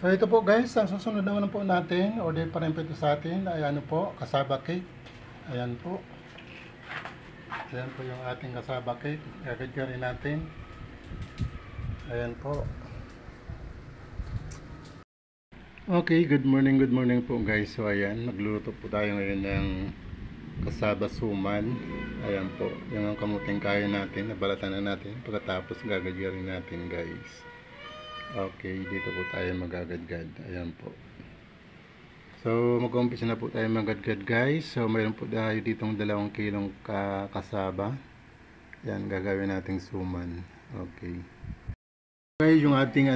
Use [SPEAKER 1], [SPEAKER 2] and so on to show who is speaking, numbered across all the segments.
[SPEAKER 1] So ito po guys, ang susunod naman po natin, order pa rin po ito sa atin, ay ano po, kasaba cake. Ayan po. Ayan po yung ating kasaba cake. Gagawin natin. Ayan po. Okay, good morning po guys. So ayan, magluluto po tayo ngayon ng kasaba suman. Ayan po, yung ang kamuting kain natin, nabalatan na natin. Pagkatapos gagawin natin guys. Okay, dito po tayo magagadgad. Ayan po. So, mag-umpisa na po tayo magadgad guys. So, mayroon po tayo ditong 2 kilong kasaba. Ayan, gagawin nating suman. Okay. Okay, yung ating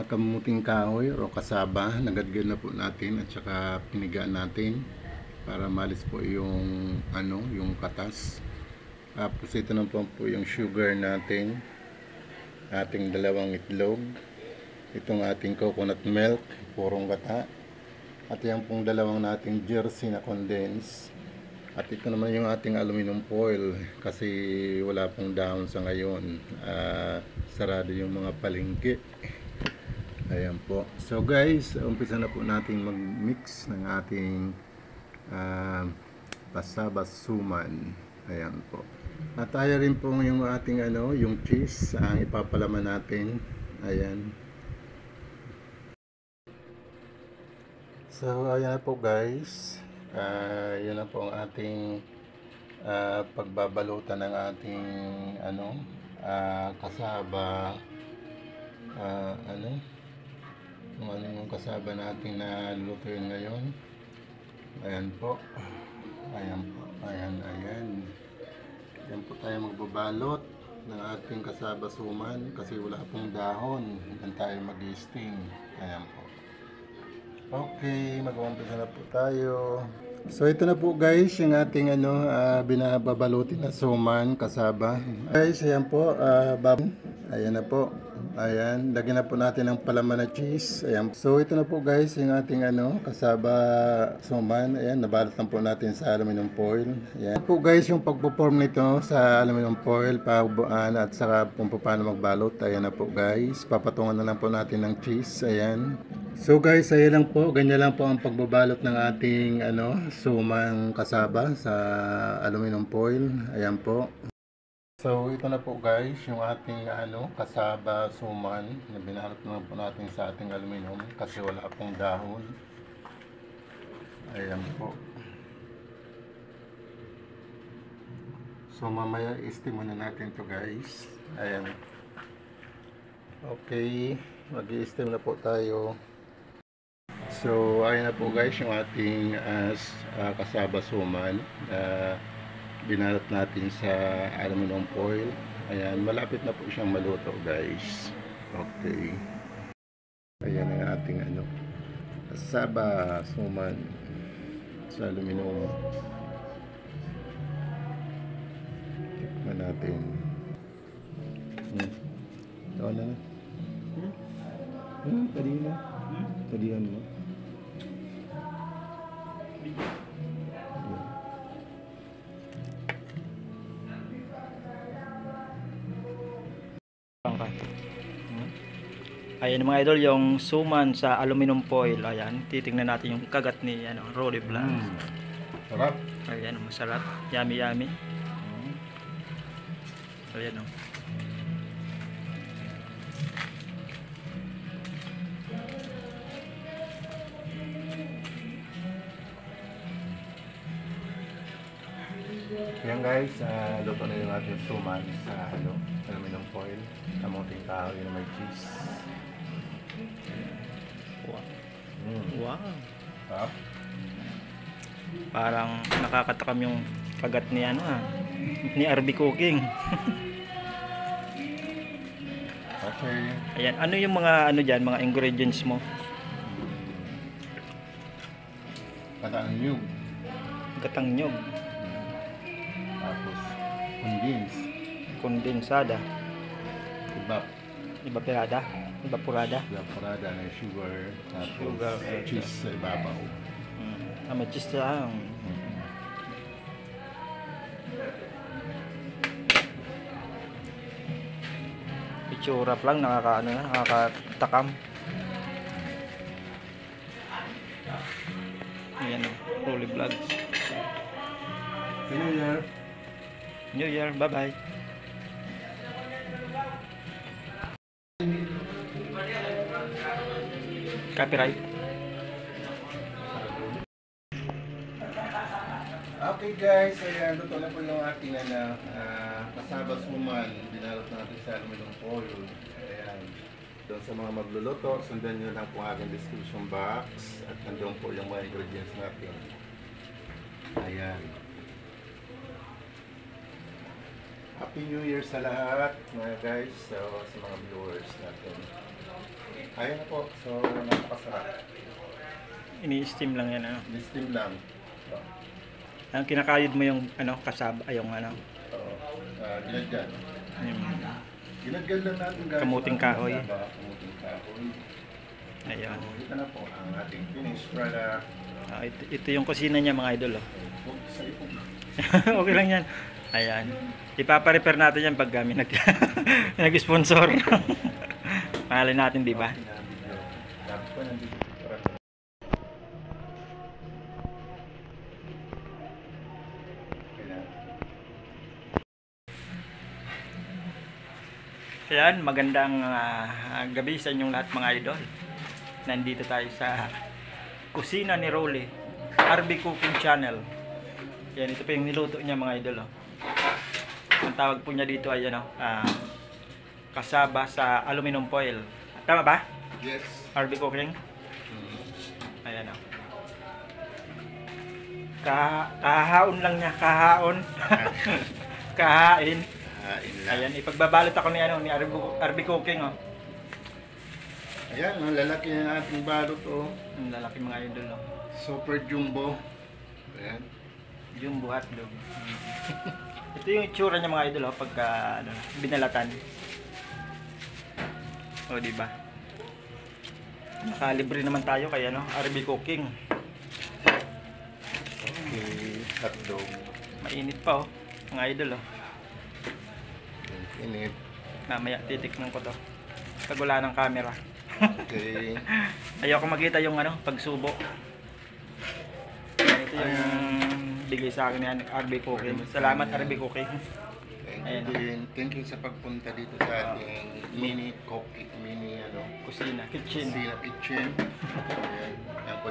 [SPEAKER 1] kamuting kahoy o kasaba, nagadgad na po natin at saka pinigaan natin para malis po yung yung katas. Tapos ito na po yung sugar natin. Ating 2 itlog. Itong ating coconut milk, purong gata. At yan pong 2 nating jersey na condense. At ito naman yung ating aluminum foil kasi wala pong dahon sa ngayon. Sarado yung mga palengke. Ayan po. So guys, umpisa na po natin mag-mix ng ating kasaba suman. Ayan po. At tayo rin po yung ating yung cheese ang ipapalaman natin. Ayan. So ayan na po guys, yun na po ang ating pagbabalutan ng ating kasaba, yung kasaba natin na lulutuin ngayon. Ayan po, ayan po tayo magbabalot ng ating kasaba suman kasi wala pong dahon, yan tayo mag-steam. Ayan po. Okay, mag-umpisa na po tayo. So ito na po guys, yung ating binababalutin na suman, kasaba. Guys, ayan po, ayan na po. Ayan, lagyan na po natin ng palaman na cheese. Ayan. So ito na po guys, yung ating kasaba suman. Ayan, nabalot lang po natin sa aluminum foil. Ayan po guys, yung pagpo-form nito sa aluminum foil, pabuan at saka kung paano magbalot. Ayan na po guys, papatungan na lang po natin ng cheese. Ayan. So guys, ayan lang po, ganyan lang po ang pagbabalot ng ating sumang kasaba sa aluminum foil. Ayan po. So ito na po guys, yung ating kasaba suman na binalot na po natin sa ating aluminum kasi wala pong dahon. Ayan po. So mamaya i-steam muna natin to guys. Ayan. Okay, mag-i-steam na po tayo. So ayan na po guys, yung ating kasaba suman. Binalot natin sa aluminum foil. Ayan, malapit na po siyang maluto guys. Okay. Ayan ang ating kasaba suman sa aluminum. Tikman natin. Ito na. Kanina. Kadihan mo.
[SPEAKER 2] Ayan mga idol, yung suman sa aluminum foil. Ayan, titingnan natin yung kagat ni Rolly Blanc.
[SPEAKER 1] Sarap.
[SPEAKER 2] Ayan, masarap. Yummy yummy. Ayan o.
[SPEAKER 1] Yan guys, luto na yung ating suman sa aluminum foil. Kamuting kahoy na may cheese.
[SPEAKER 2] Wow. Wow.
[SPEAKER 1] Sarap.
[SPEAKER 2] Parang nakakatakam yung kagat ni ni RB Cooking.
[SPEAKER 1] Kasi
[SPEAKER 2] Ayan, ano yung mga mga ingredients mo?
[SPEAKER 1] Katang nyug.
[SPEAKER 2] Gatang nyog,
[SPEAKER 1] Tapos
[SPEAKER 2] kondensada, evaporada
[SPEAKER 1] evaporada na sugar. Tapos
[SPEAKER 2] Sugar,
[SPEAKER 1] cheese sa ibabaw.
[SPEAKER 2] may cheese lang. Itsura pa lang nakakatakam. Ayan o, Rolly Vlogs.
[SPEAKER 1] New Year.
[SPEAKER 2] New Year, bye-bye. Copyright.
[SPEAKER 1] Okay guys, ayan, luto na po yung ating kasaba suman. Binalot natin sa aluminum foil. Ayan. Doon sa mga magluluto, sundan nyo lang po ang aking description box. At nandun po yung mga ingredients natin. Ayan. Happy New Year sa lahat mga guys, so, sa mga viewers natin. Ayan na po, so napakasarap.
[SPEAKER 2] Ini-steam lang yan ano.
[SPEAKER 1] Steam lang.
[SPEAKER 2] Ang kinakayod mo yung ano, kasaba, yung ano.
[SPEAKER 1] Ginagyan.
[SPEAKER 2] Yung
[SPEAKER 1] Ginagyan lang natin guys.
[SPEAKER 2] Kamuting kahoy.
[SPEAKER 1] Kamuting kahoy.
[SPEAKER 2] Ayan.
[SPEAKER 1] So, ito na po ang ating finished product.
[SPEAKER 2] Ito yung kusina niya mga idol. Oh.
[SPEAKER 1] Sa ipog.
[SPEAKER 2] Okay lang yan. Ayan. Ipapa-repair natin yan pag kami nag-sponsor. Mahalin natin, di ba?
[SPEAKER 1] Dapat po nandito.
[SPEAKER 2] Ayan, magandang gabi sa inyong lahat mga idol. Nandito tayo sa kusina ni Rolly, RB Cooking Channel. Yan, ito pa yung niluto niya mga idol. Oh. Ang tawag po niya dito ay ano, kasaba sa aluminum foil. Tama ba?
[SPEAKER 1] Yes.
[SPEAKER 2] RB Cooking? Ayan o. Kahaon lang niya, kahaon. Kahain. Ayan, ipagbabalot ako ni ano, ni RB Cooking oh.
[SPEAKER 1] Ayan, ang lalaki ng ating balot oh.
[SPEAKER 2] Ang lalaki mga idol oh.
[SPEAKER 1] Super jumbo. Ayan.
[SPEAKER 2] Jumbo hotdog. Ito yung itsura niya mga idol oh, pagka ano, binalatan. O di ba? Nakalibre naman tayo kay ano, RB Cooking.
[SPEAKER 1] Okay, hotdog.
[SPEAKER 2] Mainit pa oh, mga idol oh.
[SPEAKER 1] Init.
[SPEAKER 2] Mamaya titikman ko to. Pag wala ng camera.
[SPEAKER 1] Okay.
[SPEAKER 2] Ayoko makita yung ano, pagsubo. Ito yung bigay sa akin ni RB Cooking. Salamat RB Cooking.
[SPEAKER 1] Thank you sa pagpunta dito sa ating mini cooking, mini ano,
[SPEAKER 2] Kusina, kitchen.
[SPEAKER 1] Kitchen. Ayan, ang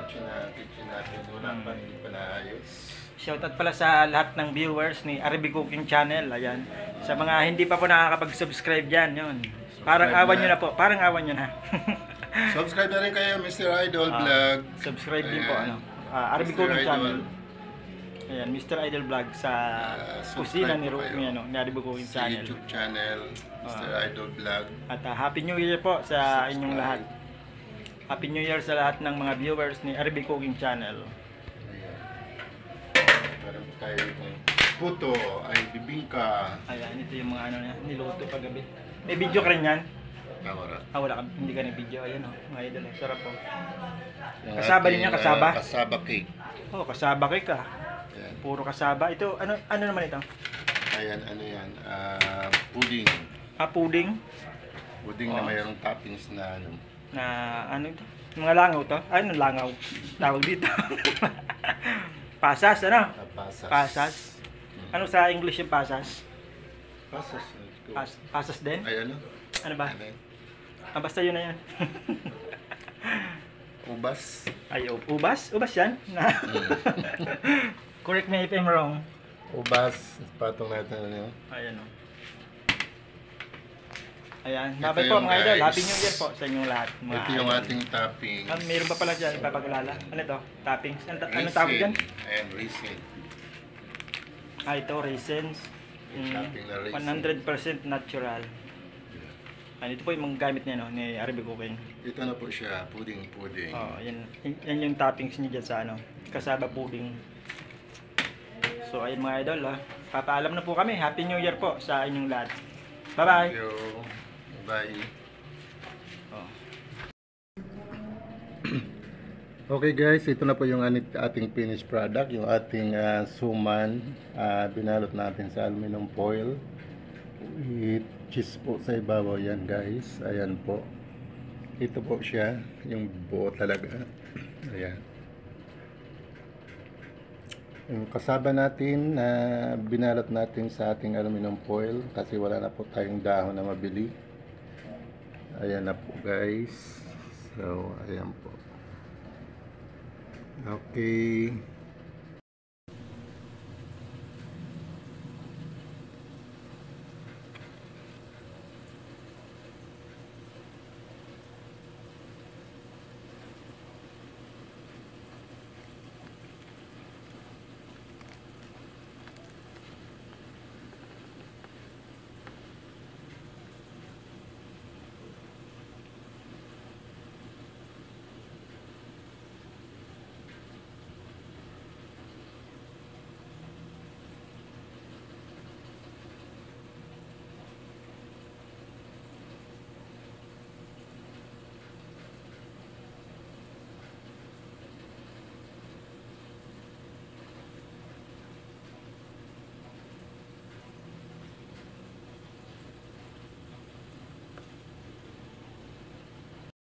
[SPEAKER 1] kitchen natin wala pa, hindi pa naayos.
[SPEAKER 2] Shoutout pala sa lahat ng viewers ni RB Cooking Channel. Ayan. Sa mga hindi pa po nakakapag-subscribe dyan, yun. Parang awan nyo na po. Parang awan nyo na.
[SPEAKER 1] Subscribe na rin kayo, Mr. Idol Vlog.
[SPEAKER 2] Subscribe din po.
[SPEAKER 1] Ayan.
[SPEAKER 2] Ano, RB
[SPEAKER 1] Mr.
[SPEAKER 2] Cooking
[SPEAKER 1] Idol.
[SPEAKER 2] Channel. Ayan, Mr. Idol Vlog sa kusina ni RB Cooking
[SPEAKER 1] Sa
[SPEAKER 2] Channel.
[SPEAKER 1] YouTube channel, Mr. Idol Vlog.
[SPEAKER 2] At Happy New Year po sa inyong lahat. Happy New Year sa lahat ng mga viewers ni RB Cooking Channel.
[SPEAKER 1] Meron tayo itong puto ay bibingka.
[SPEAKER 2] Ayan, ito yung mga ano niya, niluto paggabi. May video ka rin yan?
[SPEAKER 1] Tawara.
[SPEAKER 2] Wala ka, hindi ka na video. Ayan o, mga idol. Sarap po.
[SPEAKER 1] Yung
[SPEAKER 2] Kasaba
[SPEAKER 1] ating,
[SPEAKER 2] din yan, kasaba?
[SPEAKER 1] Kasaba cake.
[SPEAKER 2] Oh, kasaba cake ka.
[SPEAKER 1] Ayan.
[SPEAKER 2] Puro kasaba. Ito, ano naman ito?
[SPEAKER 1] Ayan, ano yan? Pudding.
[SPEAKER 2] Pudding.
[SPEAKER 1] Pudding na mayroong toppings na ano.
[SPEAKER 2] Na ano ito? Mga langaw to? Ano langaw? Tawag dito. Pasas, ano?
[SPEAKER 1] Pasas.
[SPEAKER 2] Pasas. Ano sa English yung pasas?
[SPEAKER 1] Pasas.
[SPEAKER 2] Pasas din?
[SPEAKER 1] Ay ano?
[SPEAKER 2] Ano ba?
[SPEAKER 1] Ano yun?
[SPEAKER 2] Basta yun na yan.
[SPEAKER 1] Ubas.
[SPEAKER 2] Ay, ubas? Ubas yan? Correct me if I'm wrong.
[SPEAKER 1] Ubas. Patong natin ano yun.
[SPEAKER 2] Ayan o. Ayan.
[SPEAKER 1] Ito
[SPEAKER 2] Babay po
[SPEAKER 1] yung
[SPEAKER 2] mga idol.
[SPEAKER 1] guys.
[SPEAKER 2] Happy New Year po sa inyong lahat. Mga
[SPEAKER 1] Ito yung
[SPEAKER 2] idol.
[SPEAKER 1] ating toppings.
[SPEAKER 2] Mayroon pa pala dyan. Ipapakilala. Ano ito? Toppings. Ano tawag dyan?
[SPEAKER 1] Ayan, raisin.
[SPEAKER 2] Ito, raisins.
[SPEAKER 1] Topping na raisin.
[SPEAKER 2] 100% natural. Ito po yung mga gamit niya no, ni RB Cooking.
[SPEAKER 1] Ito na po siya, pudding.
[SPEAKER 2] Oh, yan yung toppings niya dyan sa ano, kasaba pudding. So ayun mga idol, papaalam na po kami. Happy New Year po sa inyong lahat. Bye-bye.
[SPEAKER 1] Thank you. Bye.
[SPEAKER 2] Oh.
[SPEAKER 1] Okay guys, ito na po yung ating finished product, yung ating suman. Binalot natin sa aluminum foil. With cheese po sa ibabaw yan guys. Ayan po. Ito po siya, yung buo talaga. Ayan. Yung kasaba natin na binalot natin sa ating aluminum foil kasi wala na po tayong dahon na mabili. Ayan na po guys. So, ayan po. Okay.